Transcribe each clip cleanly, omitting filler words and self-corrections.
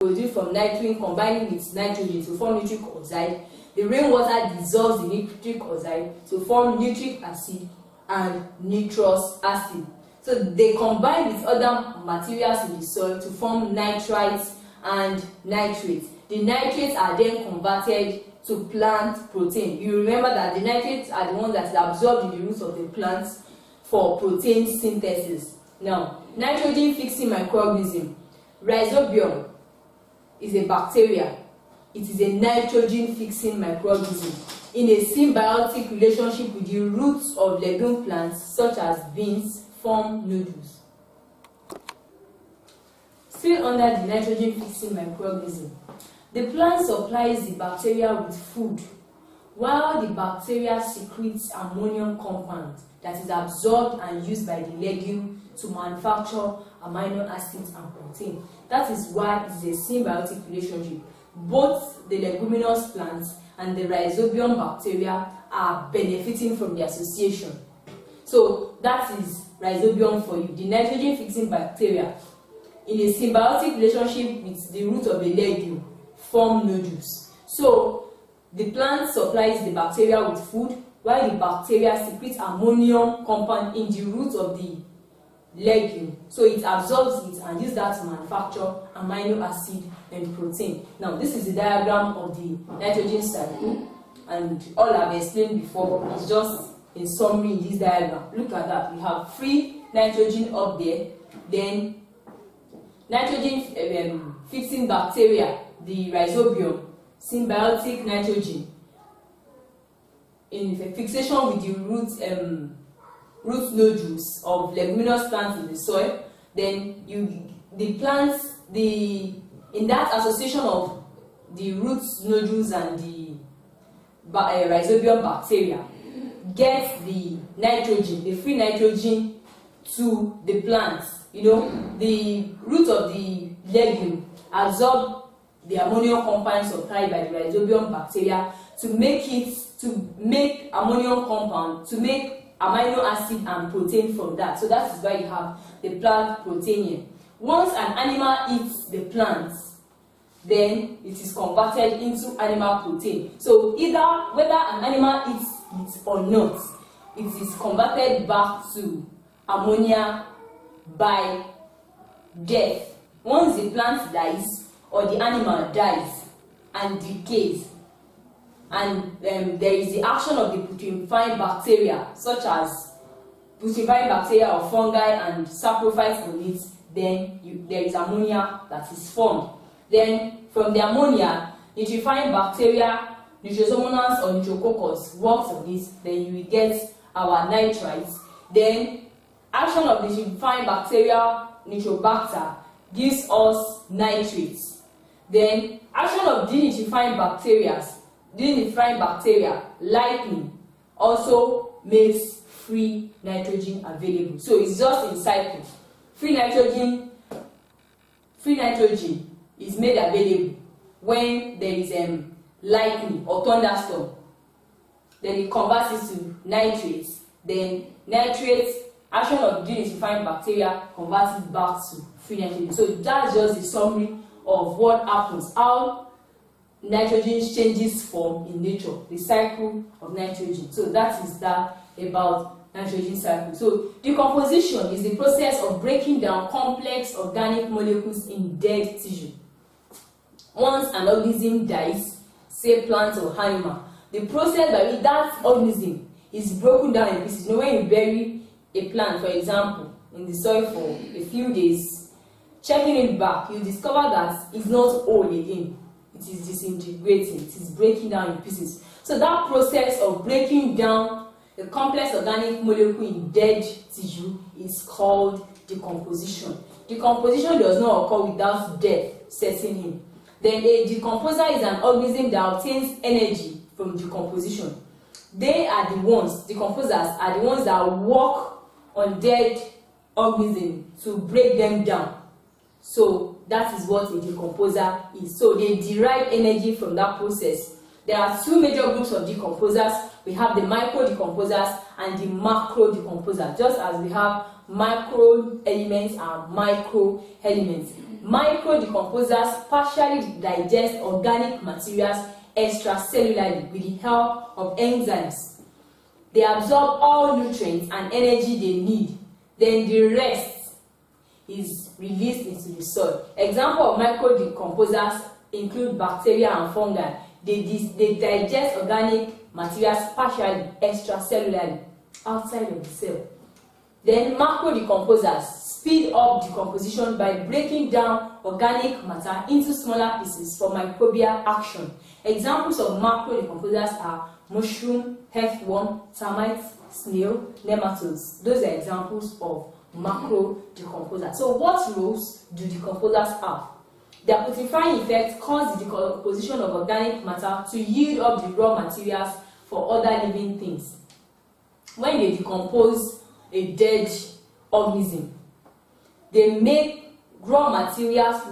produced from nitrogen combining with nitrogen to form nitric oxide. The rainwater dissolves the nitric oxide to form nitric acid and nitrous acid. So they combine with other materials in the soil to form nitrites and nitrates. The nitrates are then converted to plant protein. You remember that the nitrates are the ones that are absorbed in the roots of the plants for protein synthesis. Now, nitrogen fixing microorganism. Rhizobium is a bacteria. It is a nitrogen fixing microorganism in a symbiotic relationship with the roots of legume plants such as beans form nodules. Still under the nitrogen fixing microorganism, the plant supplies the bacteria with food, while the bacteria secretes ammonium compound that is absorbed and used by the legume to manufacture amino acids and protein. That is why it is a symbiotic relationship. Both the leguminous plants and the rhizobium bacteria are benefiting from the association. So that is rhizobium for you. The nitrogen fixing bacteria in a symbiotic relationship with the root of a legume form nodules. So the plant supplies the bacteria with food, while the bacteria secretes ammonium compound in the root of the legume. So it absorbs it and uses that to manufacture amino acid and protein. Now this is the diagram of the nitrogen cycle, and all I've explained before is just in summary in this diagram. Look at that. We have free nitrogen up there, then nitrogen fixing bacteria, the rhizobium, symbiotic nitrogen in fixation with the root nodules of leguminous plants in the soil. Then in that association of the root nodules and the rhizobium bacteria gets the nitrogen, the free nitrogen to the plants. You know, the root of the legume absorb the ammonium compound supplied by the rhizobium bacteria to make ammonium compound, to make amino acid and protein from that. So that is why you have the plant protein here. Once an animal eats the plants, then it is converted into animal protein. So whether an animal eats it or not, it is converted back to ammonia by death. Once the plant dies or the animal dies and decays, and there is the action of the putrefying bacteria such as putrefying bacteria or fungi and saprophytes on it, then there is ammonia that is formed. Then from the ammonia, nitrifying bacteria, Nitrosomonas or Nitrococcus works on it, then you will get our nitrites. Then action of the nitrifying bacteria, Nitrobacter, gives us nitrates. Then action of denitrifying bacteria, lightning, also makes free nitrogen available. So it's just in cycle. Free nitrogen is made available when there is lightning or thunderstorm. Then it converts it to nitrates. Then nitrates, action of denitrifying bacteria, converts it back to free nitrogen. So that's just a summary of what happens, how nitrogen changes form in nature, the cycle of nitrogen. So that is that about nitrogen cycle. So decomposition is the process of breaking down complex organic molecules in dead tissue. Once an organism dies, say plant or animal, the process by which that organism is broken down in pieces. You know, when you bury a plant, for example, in the soil for a few days, checking it back, you discover that it's not whole again. It is disintegrating, it is breaking down in pieces. So that process of breaking down the complex organic molecule in dead tissue is called decomposition. Decomposition does not occur without death setting in. Then a decomposer is an organism that obtains energy from decomposition. Decomposers are the ones that work on dead organisms to break them down. So that is what a decomposer is. So they derive energy from that process. There are two major groups of decomposers. We have the micro decomposers and the macro decomposers, just as we have macro elements and micro elements. Micro-decomposers partially digest organic materials extracellularly with the help of enzymes. They absorb all nutrients and energy they need. Then the rest is released into the soil. Example of micro-decomposers include bacteria and fungi. They digest organic materials partially extracellularly outside of the cell. Then macro-decomposers speed up decomposition by breaking down organic matter into smaller pieces for microbial action. Examples of macro-decomposers are mushroom, earthworm, termites, snail, nematodes. Those are examples of macro-decomposers. So what roles do decomposers have? Their putrefying effect causes the decomposition of organic matter to yield up the raw materials for other living things. When they decompose a dead organism, they make raw materials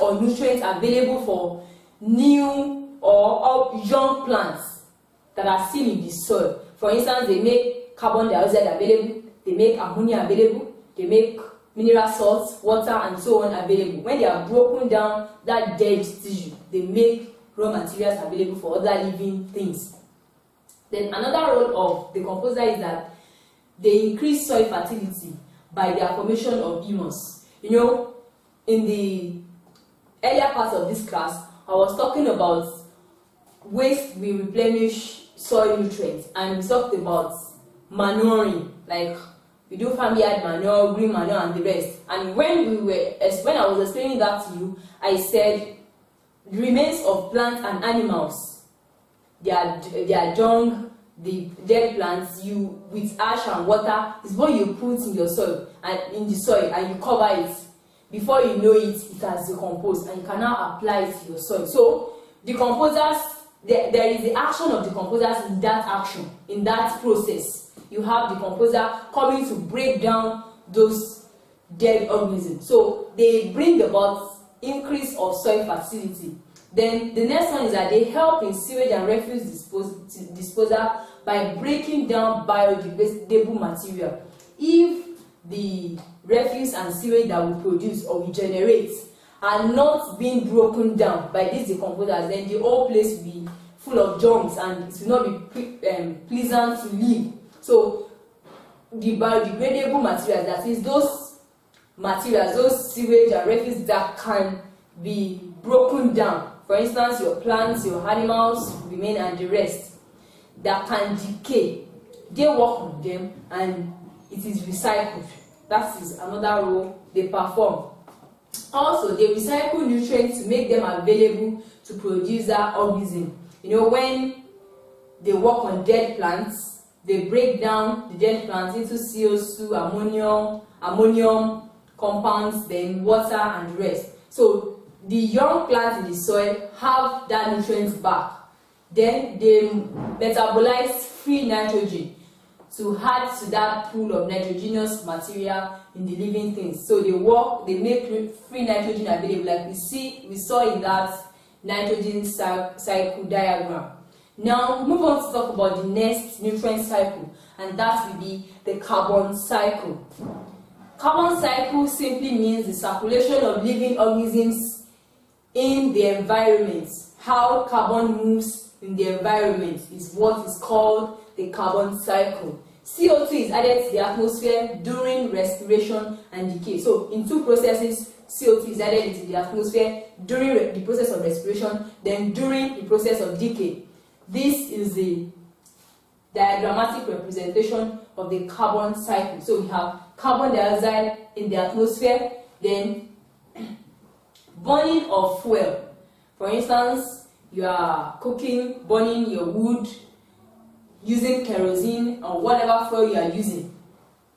or nutrients available for new or young plants that are still in the soil. For instance, they make carbon dioxide available, they make ammonia available, they make mineral salts, water, and so on available. When they are broken down that dead tissue, they make raw materials available for other living things. Then another role of decomposer is that they increase soil fertility by their formation of humus. You know, in the earlier part of this class, I was talking about waste will replenish soil nutrients, and we talked about manuring, like we do farmyard manure, green manure, and the rest. And when I was explaining that to you, I said the remains of plants and animals, their dung, the dead plants, you with ash and water is what you put in your soil and in the soil, and you cover it. Before you know it, it has decomposed, and you can now apply it to your soil. So decomposers, there is the action of decomposers in that action, in that process. You have decomposer coming to break down those dead organisms. So they bring about increase of soil fertility. Then the next one is that they help in sewage and refuse disposal by breaking down biodegradable material. If the refuse and sewage that we produce or we generate are not being broken down by these decomposers, then the whole place will be full of germs and it will not be pleasant to live. So the biodegradable materials, that is those materials, those sewage and refuse that can be broken down. For instance, your plants, your animals remain, and the rest that can decay, they work on them and it is recycled. That is another role they perform. Also, they recycle nutrients to make them available to produce that organism. You know, when they work on dead plants, they break down the dead plants into CO2, ammonium compounds, then water and the rest. So the young plants in the soil have that nutrients back. Then they metabolize free nitrogen to add to that pool of nitrogenous material in the living things. So they make free nitrogen available, like we saw in that nitrogen cycle diagram. Now move on to talk about the next nutrient cycle, and that will be the carbon cycle. Carbon cycle simply means the circulation of living organisms in the environment. How carbon moves in the environment is what is called the carbon cycle. CO2 is added to the atmosphere during respiration and decay. So in two processes, CO2 is added into the atmosphere during the process of respiration, then during the process of decay. This is the diagrammatic representation of the carbon cycle. So we have carbon dioxide in the atmosphere, then burning of fuel. For instance, you are cooking, burning your wood, using kerosene or whatever fuel you are using.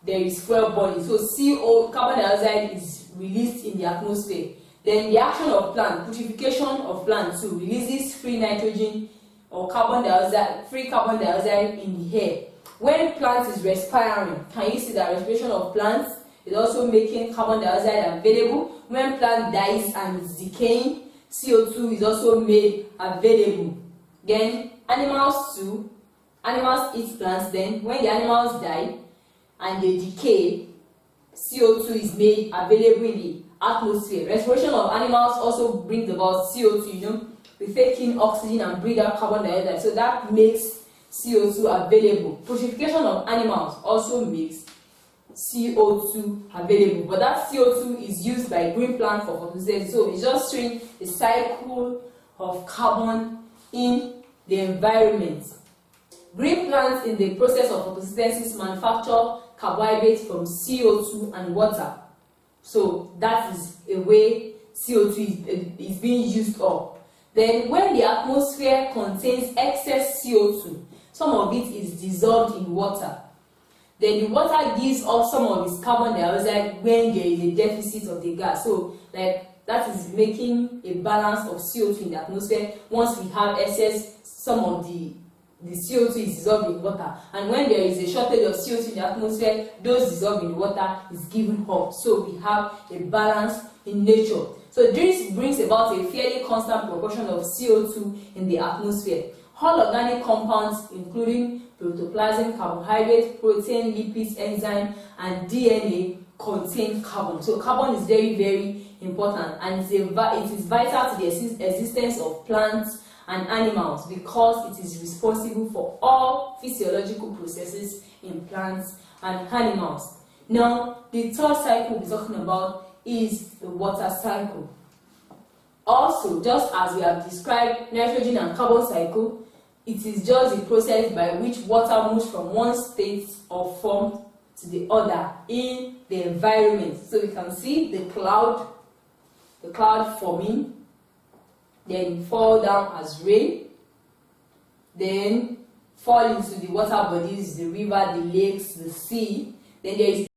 There is fuel burning. So CO, carbon dioxide, is released in the atmosphere. Then the action of plant, putrefaction of plants, too, releases free nitrogen or carbon dioxide, free carbon dioxide in the air. When plant is respiring, can you see that respiration of plants is also making carbon dioxide available? When plant dies and is decaying, CO2 is also made available. Then animals too. Animals eat plants. Then when the animals die and they decay, CO2 is made available in the atmosphere. Respiration of animals also brings about CO2, you know. We take in oxygen and breathe out carbon dioxide, so that makes CO2 available. Putrefaction of animals also makes CO2 available, but that CO2 is used by green plants for photosynthesis. So it's just showing the cycle of carbon in the environment. Green plants in the process of photosynthesis manufacture carbohydrates from CO2 and water. So that is a way CO2 is being used up. Then when the atmosphere contains excess CO2, some of it is dissolved in water. Then the water gives off some of its carbon dioxide when there is a deficit of the gas. So like that is making a balance of CO2 in the atmosphere. Once we have excess, some of the CO2 is dissolved in water, and when there is a shortage of CO2 in the atmosphere, those dissolved in the water is given up. So we have a balance in nature. So this brings about a fairly constant proportion of CO2 in the atmosphere. All organic compounds, including protoplasm, carbohydrates, protein, lipids, enzyme, and DNA, contain carbon. So carbon is very, very important, and it is vital to the existence of plants and animals because it is responsible for all physiological processes in plants and animals. Now, the third cycle we're talking about is the water cycle. Also, just as we have described nitrogen and carbon cycle, it is just the process by which water moves from one state of form to the other in the environment. So we can see the cloud forming, then fall down as rain, then fall into the water bodies, the river, the lakes, the sea. Then there is